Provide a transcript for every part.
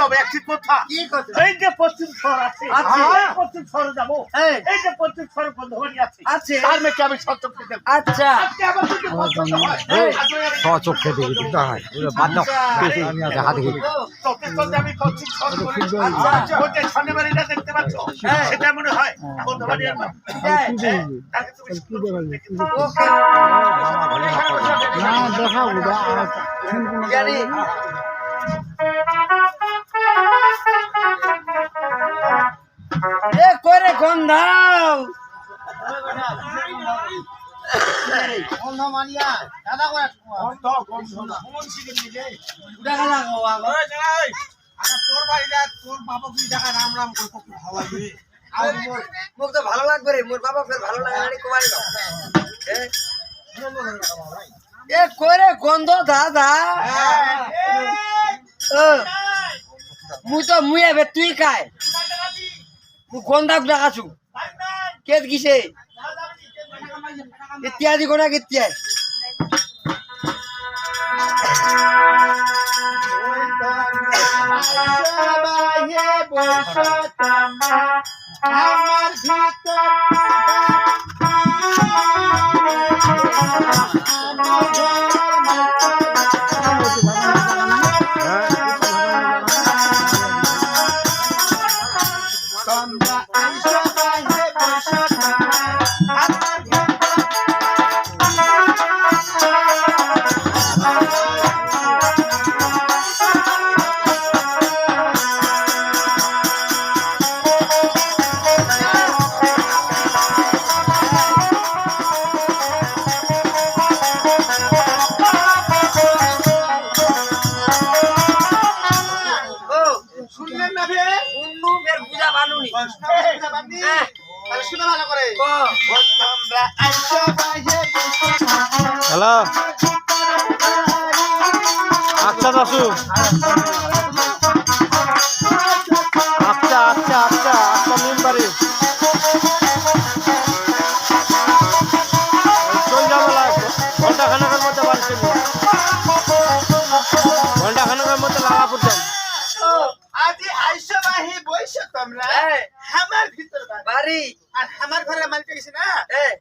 তবে একটি কথা, এই যে পশ্চিম শহর আছে, পশ্চিম শহরে যাবো, এই যে পশ্চিম শহরে বন্ধুবাড়ি আছে, তার মেয়েকে আমি সচক্ষে দেখবো। আচ্ছা, চোখে দেখি দিতে হয় আমি পশ্চিম শহরে শনিবারিটা দেখতে পাচ্ছ, সেটা মনে হয় বন্ধুবাড়ি। জানি এ করে গন্ধাও মোক তো ভালো লাগবে রে, মোর বাবা ভালো লাগে কুমারী এ করে গন্ধ দাদা মুই তো মুই এবে তুই খায় মু গন্ধাক ডাকাছু কেত গিছে ইত্যাদি গোনা ইত্যাদি হ্যালো, আচ্ছা দাসু, আচ্ছা আচ্ছা আচ্ছা আচ্ছা নিন বাড়ি চল যাবো, ঘন্টা খানেকের মধ্যে বাড়ি চলবো, ঘন্টা খানেকের মধ্যে লাগা পড়ছেন। আজি আইসো বাহি বইছো তোমরা আমার ভিতর বাড়ি, আর আমার ঘরে মালিক গেছে না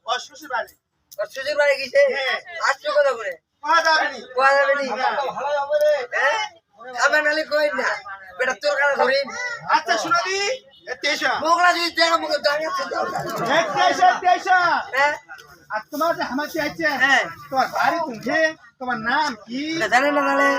ও শ্বশুর বাড়ি, ও শ্বশুর বাড়ি গেছে। আসছো কথা করে কোয়া যাবেনি, কোয়া যাবেনি, ভালো যাবে রে। আমার নালে কই না বেটা তোর কাছে ধরি। আচ্ছা শুনো দি, তেইশা মোগলা যদি দেখা মুখ দাঁড়িয়ে আছে তেইশা হ্যাঁ আর তোমার যে আমার চাইছে তোমার বাড়ি তুমি, তোমার নাম কি জানে না নালে